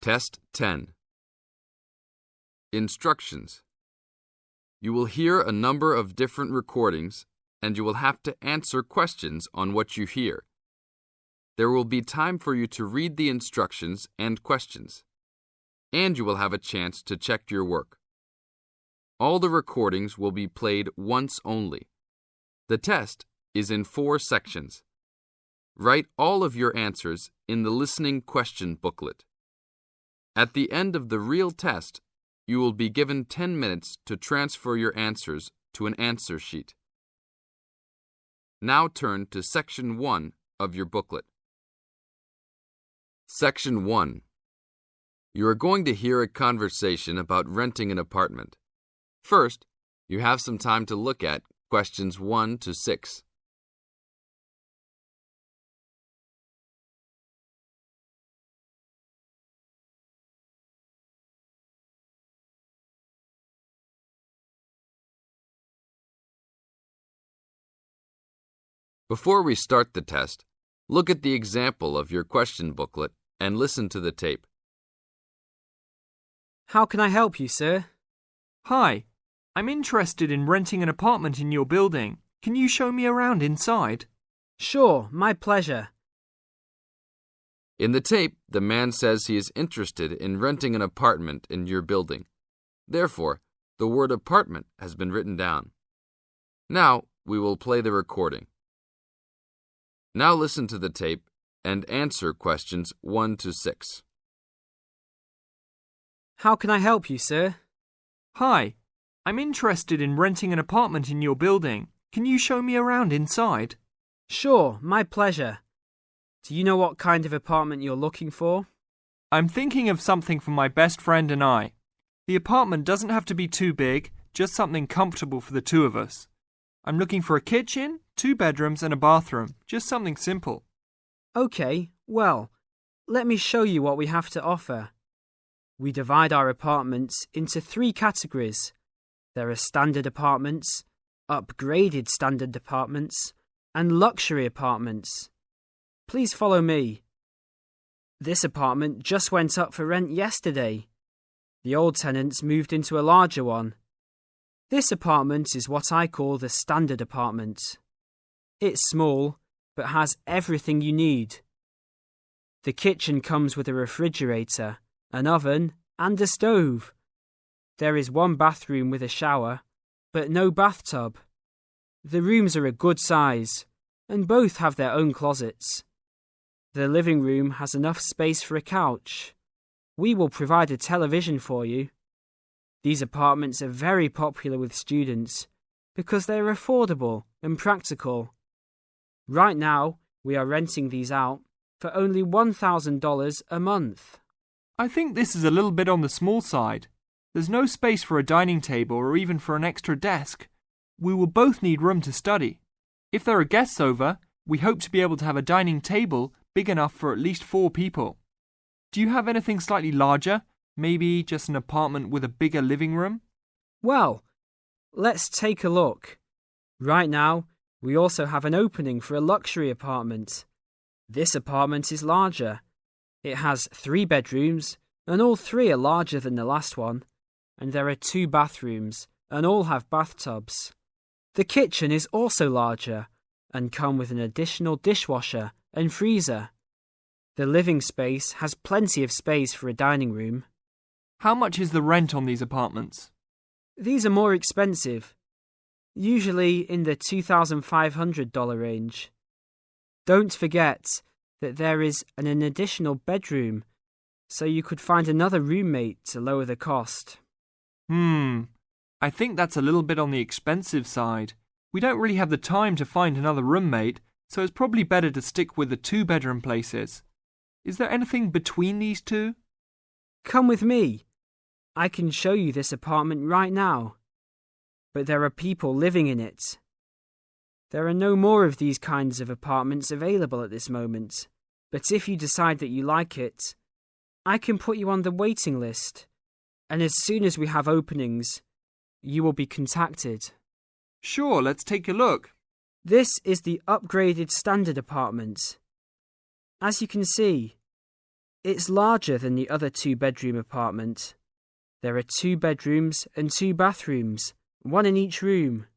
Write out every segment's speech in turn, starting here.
Test 10. Instructions. You will hear a number of different recordings, and you will have to answer questions on what you hear. There will be time for you to read the instructions and questions, and you will have a chance to check your work. All the recordings will be played once only. The test is in 4 sections. Write all of your answers in the listening question booklet. At the end of the real test, you will be given 10 minutes to transfer your answers to an answer sheet. Now turn to Section 1 of your booklet. Section 1. You are going to hear a conversation about renting an apartment. First, you have some time to look at questions 1 to 6. Before we start the test, look at the example of your question booklet and listen to the tape. How can I help you, sir? Hi, I'm interested in renting an apartment in your building. Can you show me around inside? Sure, my pleasure. In the tape, the man says he is interested in renting an apartment in your building. Therefore, the word apartment has been written down. Now, we will play the recording. Now listen to the tape and answer questions 1 to 6. How can I help you, sir? Hi, I'm interested in renting an apartment in your building. Can you show me around inside? Sure, my pleasure. Do you know what kind of apartment you're looking for? I'm thinking of something for my best friend and I. The apartment doesn't have to be too big, just something comfortable for the two of us. I'm looking for a kitchen, 2 bedrooms and a bathroom, just something simple. Okay, well, let me show you what we have to offer. We divide our apartments into 3 categories. There are standard apartments, upgraded standard apartments, and luxury apartments. Please follow me. This apartment just went up for rent yesterday. The old tenants moved into a larger one. This apartment is what I call the standard apartment. It's small, but has everything you need. The kitchen comes with a refrigerator, an oven, and a stove. There is 1 bathroom with a shower, but no bathtub. The rooms are a good size, and both have their own closets. The living room has enough space for a couch. We will provide a television for you. These apartments are very popular with students because they are affordable and practical. Right now, we are renting these out for only $1,000 a month. I think this is a little bit on the small side. There's no space for a dining table or even for an extra desk. We will both need room to study. If there are guests over, we hope to be able to have a dining table big enough for at least 4 people. Do you have anything slightly larger? Maybe just an apartment with a bigger living room? Well, let's take a look. Right now, we also have an opening for a luxury apartment. This apartment is larger. It has 3 bedrooms, and all 3 are larger than the last one. And there are 2 bathrooms, and all have bathtubs. The kitchen is also larger, and come with an additional dishwasher and freezer. The living space has plenty of space for a dining room. How much is the rent on these apartments? These are more expensive, usually in the $2,500 range. Don't forget that there is an additional bedroom, so you could find another roommate to lower the cost. I think that's a little bit on the expensive side. We don't really have the time to find another roommate, so it's probably better to stick with the 2-bedroom places. Is there anything between these 2? Come with me. I can show you this apartment right now. But there are people living in it. There are no more of these kinds of apartments available at this moment. But if you decide that you like it, I can put you on the waiting list. And as soon as we have openings, you will be contacted. Sure, let's take a look. This is the upgraded standard apartment. As you can see, It's larger than the other two-bedroom apartment. There are 2 bedrooms and 2 bathrooms, one in each room.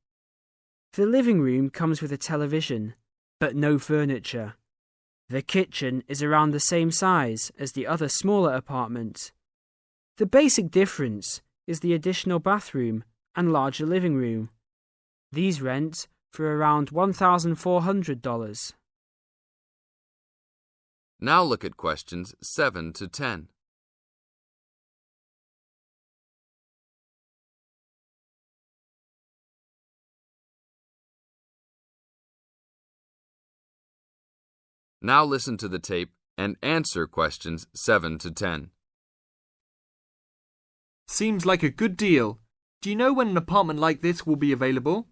The living room comes with a television, but no furniture. The kitchen is around the same size as the other smaller apartment. The basic difference is the additional bathroom and larger living room. These rent for around $1,400. Now look at questions 7 to 10. Now listen to the tape and answer questions 7 to 10. Seems like a good deal. Do you know when an apartment like this will be available?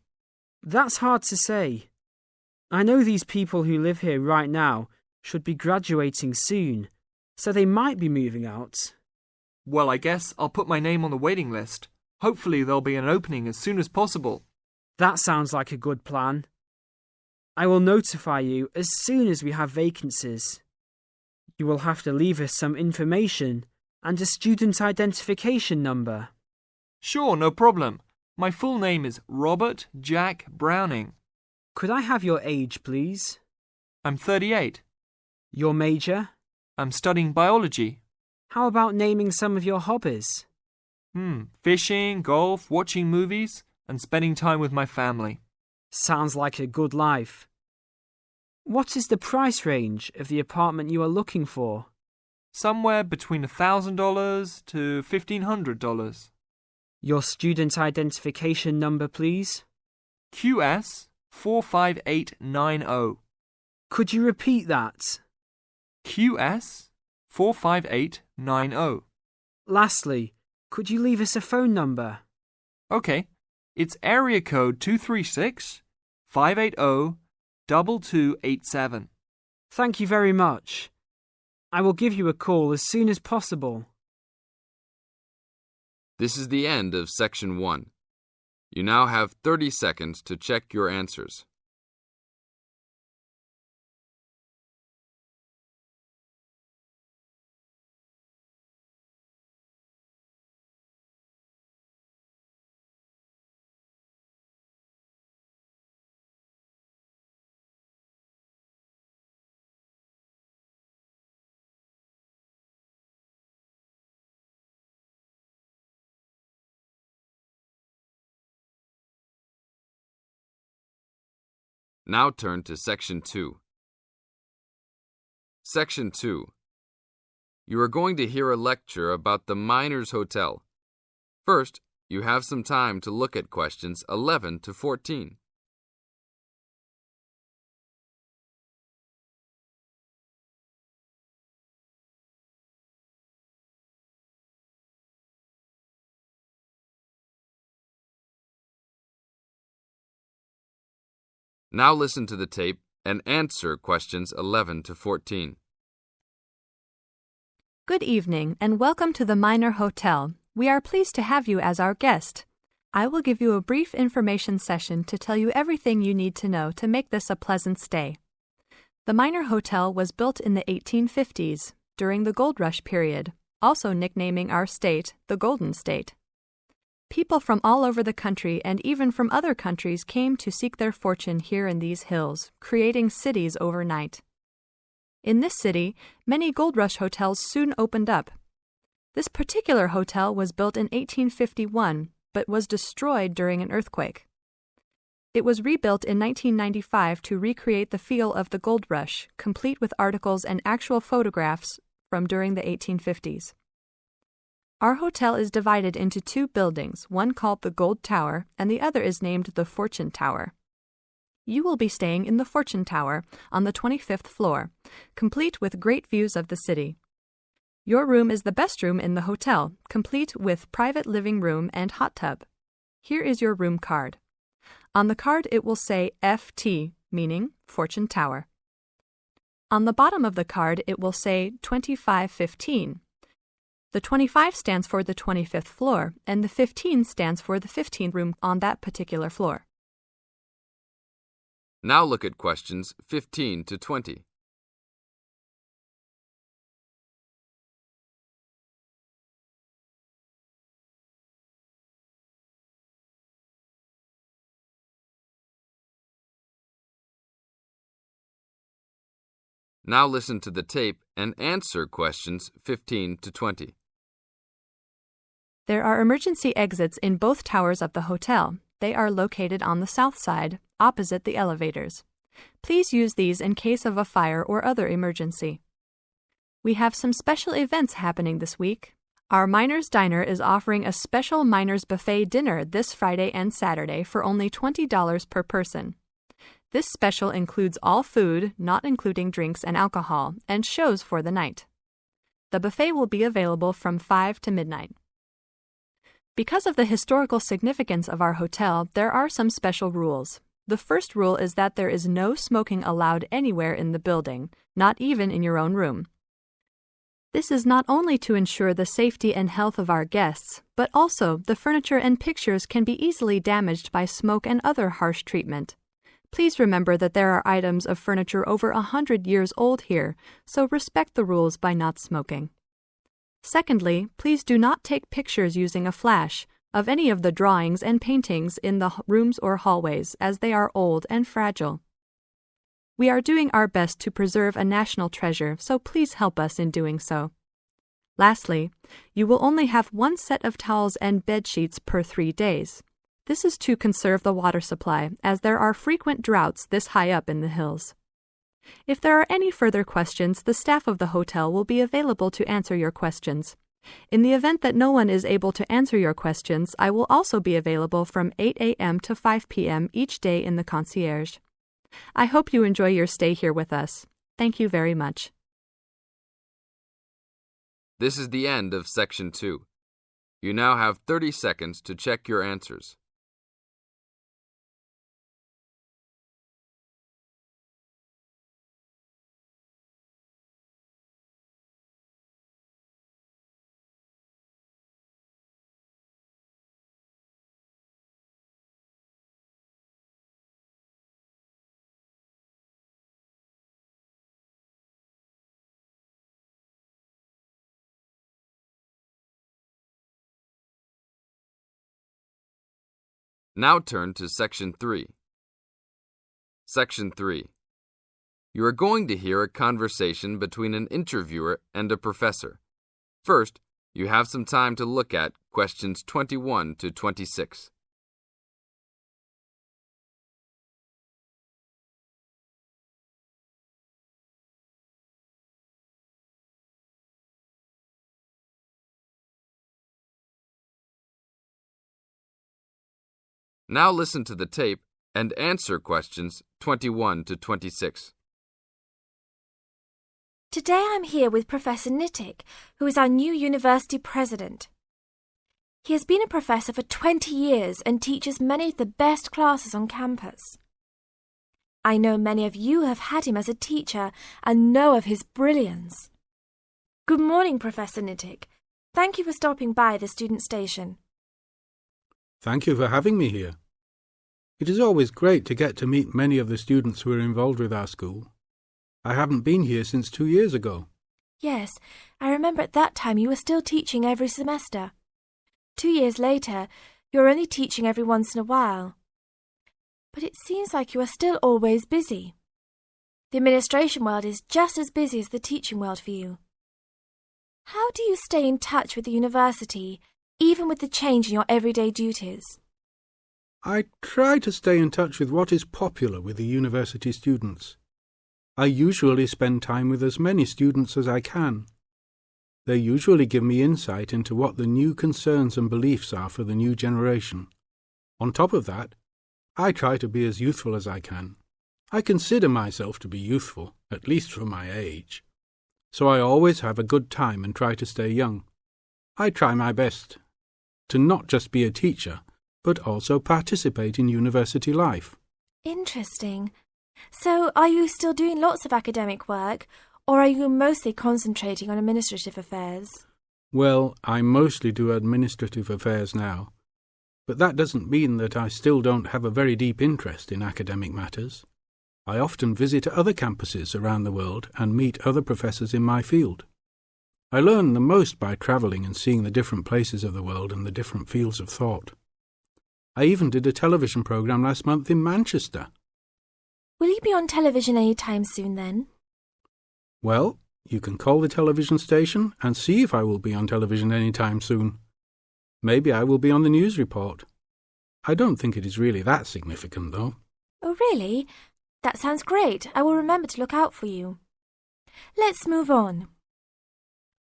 That's hard to say. I know these people who live here right now should be graduating soon, so they might be moving out. Well, I guess I'll put my name on the waiting list. Hopefully there'll be an opening as soon as possible. That sounds like a good plan. I will notify you as soon as we have vacancies. You will have to leave us some information and a student identification number. Sure, no problem. My full name is Robert Jack Browning. Could I have your age, please? I'm 38. Your major? I'm studying biology. How about naming some of your hobbies? Fishing, golf, watching movies, and spending time with my family. Sounds like a good life. What is the price range of the apartment you are looking for? Somewhere between $1,000 to $1,500. Your student identification number, please. QS 45890. Could you repeat that? QS 45890. Lastly, could you leave us a phone number? Okay, it's area code 236-580-2287. Thank you very much. I will give you a call as soon as possible. This is the end of section 1. You now have 30 seconds to check your answers. Now turn to Section 2. Section 2. You are going to hear a lecture about the Miners Hotel. First, you have some time to look at questions 11 to 14. Now listen to the tape and answer questions 11 to 14. Good evening and welcome to the Miner Hotel. We are pleased to have you as our guest. I will give you a brief information session to tell you everything you need to know to make this a pleasant stay. The Miner Hotel was built in the 1850s, during the Gold Rush period, also nicknaming our state the Golden State. People from all over the country and even from other countries came to seek their fortune here in these hills, creating cities overnight. In this city, many Gold Rush hotels soon opened up. This particular hotel was built in 1851, but was destroyed during an earthquake. It was rebuilt in 1995 to recreate the feel of the Gold Rush, complete with articles and actual photographs from during the 1850s. Our hotel is divided into 2 buildings, one called the Gold Tower and the other is named the Fortune Tower. You will be staying in the Fortune Tower on the 25th floor, complete with great views of the city. Your room is the best room in the hotel, complete with private living room and hot tub. Here is your room card. On the card it will say FT, meaning Fortune Tower. On the bottom of the card it will say 2515. The 25 stands for the 25th floor, and the 15 stands for the 15th room on that particular floor. Now look at questions 15 to 20. Now listen to the tape and answer questions 15 to 20. There are emergency exits in both towers of the hotel. They are located on the south side, opposite the elevators. Please use these in case of a fire or other emergency. We have some special events happening this week. Our Miners Diner is offering a special Miners Buffet dinner this Friday and Saturday for only $20 per person. This special includes all food, not including drinks and alcohol, and shows for the night. The buffet will be available from 5 to midnight. Because of the historical significance of our hotel, there are some special rules. The first rule is that there is no smoking allowed anywhere in the building, not even in your own room. This is not only to ensure the safety and health of our guests, but also the furniture and pictures can be easily damaged by smoke and other harsh treatment. Please remember that there are items of furniture over 100 years old here, so respect the rules by not smoking. Secondly, please do not take pictures using a flash of any of the drawings and paintings in the rooms or hallways, as they are old and fragile. We are doing our best to preserve a national treasure, so please help us in doing so. Lastly, you will only have one set of towels and bed sheets per 3 days. This is to conserve the water supply, as there are frequent droughts this high up in the hills. If there are any further questions, the staff of the hotel will be available to answer your questions. In the event that no one is able to answer your questions, I will also be available from 8 a.m. to 5 p.m. each day in the concierge. I hope you enjoy your stay here with us. Thank you very much. This is the end of Section 2. You now have 30 seconds to check your answers. Now turn to Section 3. Section 3. You are going to hear a conversation between an interviewer and a professor. First, you have some time to look at questions 21 to 26. Now listen to the tape and answer questions 21 to 26. Today I'm here with Professor Nittick, who is our new university president. He has been a professor for 20 years and teaches many of the best classes on campus. I know many of you have had him as a teacher and know of his brilliance. Good morning, Professor Nittick. Thank you for stopping by the student station. Thank you for having me here. It is always great to get to meet many of the students who are involved with our school. I haven't been here since 2 years ago. Yes, I remember at that time you were still teaching every semester. 2 years later, you're only teaching every once in a while. But it seems like you are still always busy. The administration world is just as busy as the teaching world for you. How do you stay in touch with the university, even with the change in your everyday duties? I try to stay in touch with what is popular with the university students. I usually spend time with as many students as I can. They usually give me insight into what the new concerns and beliefs are for the new generation. On top of that, I try to be as youthful as I can. I consider myself to be youthful, at least for my age. So I always have a good time and try to stay young. I try my best to not just be a teacher, but also participate in university life. Interesting. So are you still doing lots of academic work, or are you mostly concentrating on administrative affairs? Well, I mostly do administrative affairs now, but that doesn't mean that I still don't have a very deep interest in academic matters. I often visit other campuses around the world and meet other professors in my field. I learn the most by travelling and seeing the different places of the world and the different fields of thought. I even did a television programme last month in Manchester. Will you be on television any time soon then? Well, you can call the television station and see if I will be on television any time soon. Maybe I will be on the news report. I don't think it is really that significant, though. Oh, really? That sounds great. I will remember to look out for you. Let's move on.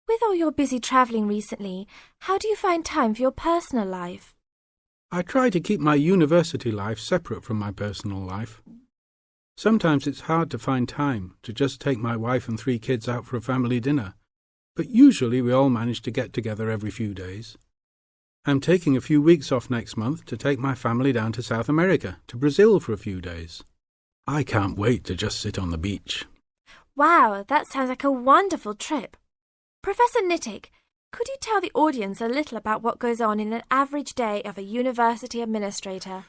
With all your busy travelling recently, how do you find time for your personal life? I try to keep my university life separate from my personal life. Sometimes it's hard to find time to just take my wife and 3 kids out for a family dinner, but usually we all manage to get together every few days. I'm taking a few weeks off next month to take my family down to South America, to Brazil for a few days. I can't wait to just sit on the beach. Wow, that sounds like a wonderful trip. Professor Nittick, could you tell the audience a little about what goes on in an average day of a university administrator?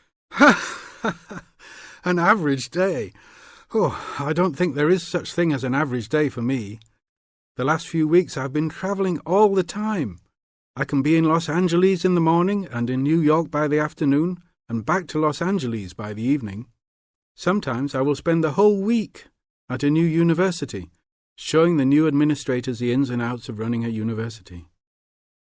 An average day? Oh, I don't think there is such thing as an average day for me. The last few weeks I've been travelling all the time. I can be in Los Angeles in the morning and in New York by the afternoon and back to Los Angeles by the evening. Sometimes I will spend the whole week at a new university, showing the new administrators the ins and outs of running a university.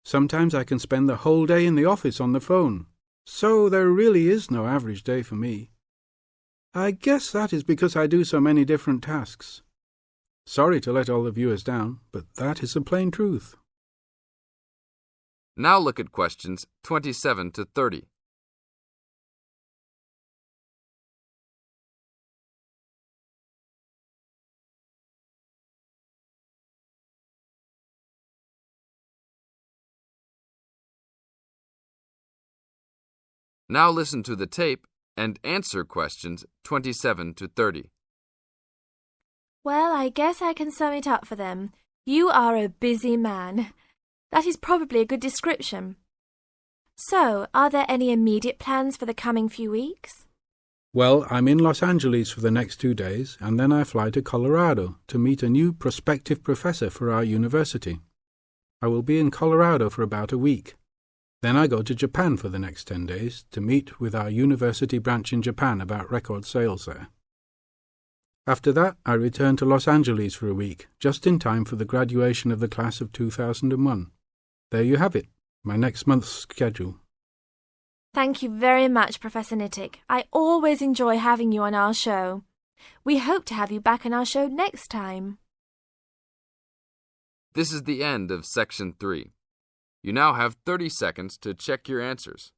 Sometimes I can spend the whole day in the office on the phone. So there really is no average day for me. I guess that is because I do so many different tasks. Sorry to let all the viewers down, but that is the plain truth. Now look at questions 27 to 30. Now listen to the tape and answer questions 27 to 30. Well, I guess I can sum it up for them. You are a busy man. That is probably a good description. So, are there any immediate plans for the coming few weeks? Well, I'm in Los Angeles for the next 2 days, and then I fly to Colorado to meet a new prospective professor for our university. I will be in Colorado for about a week. Then I go to Japan for the next 10 days to meet with our university branch in Japan about record sales there. After that, I return to Los Angeles for a week, just in time for the graduation of the class of 2001. There you have it, my next month's schedule. Thank you very much, Professor Nittick. I always enjoy having you on our show. We hope to have you back on our show next time. This is the end of Section 3. You now have 30 seconds to check your answers.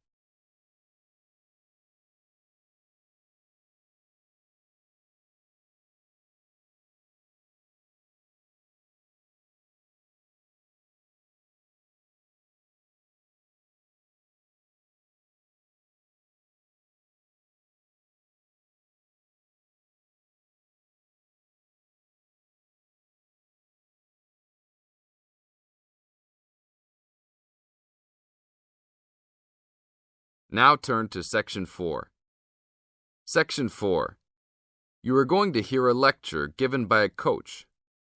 Now turn to Section 4. Section 4. You are going to hear a lecture given by a coach.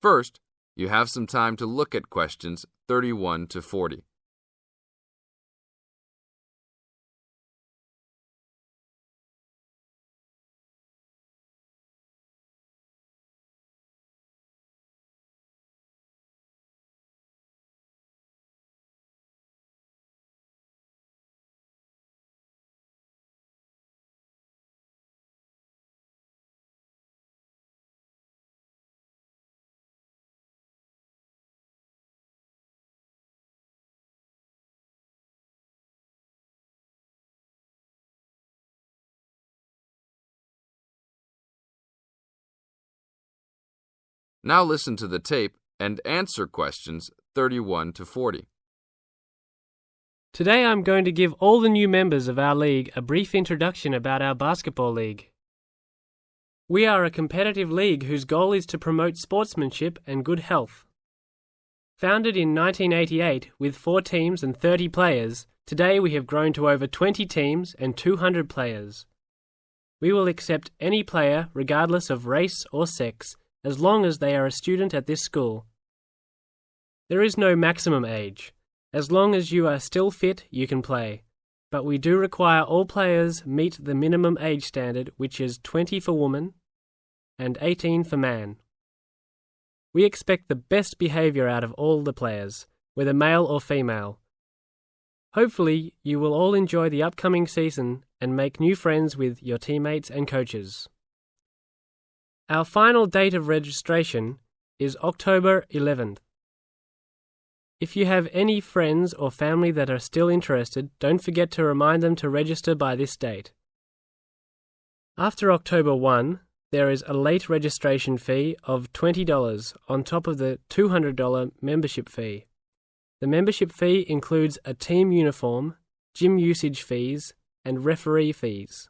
First, you have some time to look at questions 31 to 40. Now listen to the tape and answer questions 31 to 40. Today I'm going to give all the new members of our league a brief introduction about our basketball league. We are a competitive league whose goal is to promote sportsmanship and good health. Founded in 1988 with 4 teams and 30 players, today we have grown to over 20 teams and 200 players. We will accept any player regardless of race or sex, as long as they are a student at this school. There is no maximum age. As long as you are still fit, you can play. But we do require all players meet the minimum age standard, which is 20 for woman and 18 for man. We expect the best behaviour out of all the players, whether male or female. Hopefully, you will all enjoy the upcoming season and make new friends with your teammates and coaches. Our final date of registration is October 11th. If you have any friends or family that are still interested, don't forget to remind them to register by this date. After October 1, there is a late registration fee of $20 on top of the $200 membership fee. The membership fee includes a team uniform, gym usage fees, and referee fees.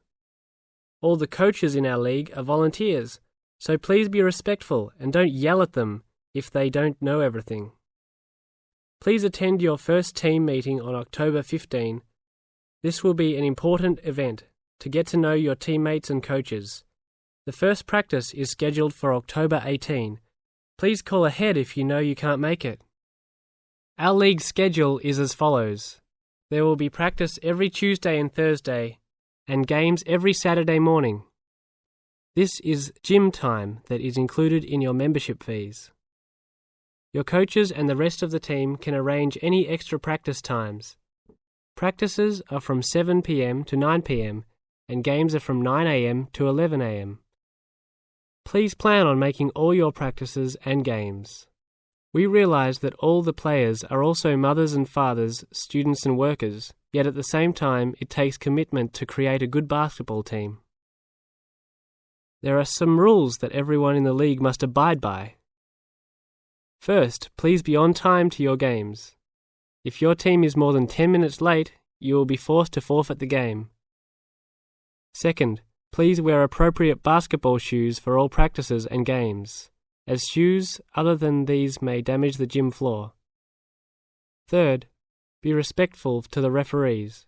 All the coaches in our league are volunteers, so please be respectful and don't yell at them if they don't know everything. Please attend your first team meeting on October 15. This will be an important event to get to know your teammates and coaches. The first practice is scheduled for October 18. Please call ahead if you know you can't make it. Our league schedule is as follows. There will be practice every Tuesday and Thursday, and games every Saturday morning. This is gym time that is included in your membership fees. Your coaches and the rest of the team can arrange any extra practice times. Practices are from 7 p.m. to 9 p.m. and games are from 9 a.m. to 11 a.m. Please plan on making all your practices and games. We realize that all the players are also mothers and fathers, students and workers, yet at the same time it takes commitment to create a good basketball team. There are some rules that everyone in the league must abide by. First, please be on time to your games. If your team is more than 10 minutes late, you will be forced to forfeit the game. Second, please wear appropriate basketball shoes for all practices and games, as shoes other than these may damage the gym floor. Third, be respectful to the referees.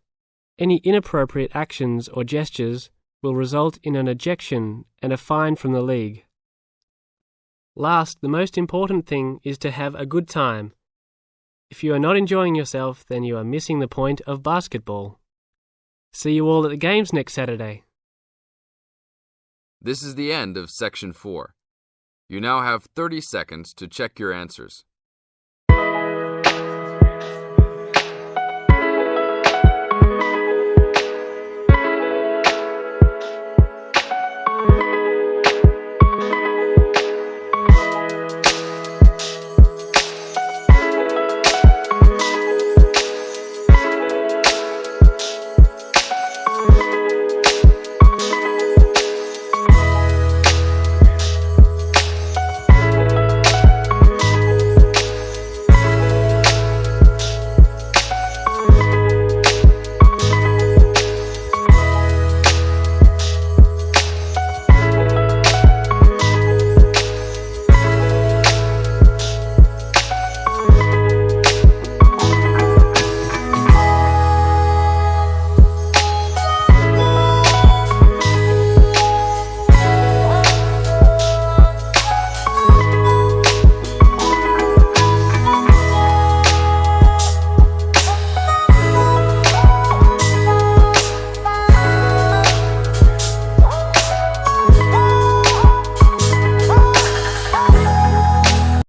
Any inappropriate actions or gestures will result in an ejection and a fine from the league. Last, the most important thing is to have a good time. If you are not enjoying yourself, then you are missing the point of basketball. See you all at the games next Saturday. This is the end of Section 4. You now have 30 seconds to check your answers.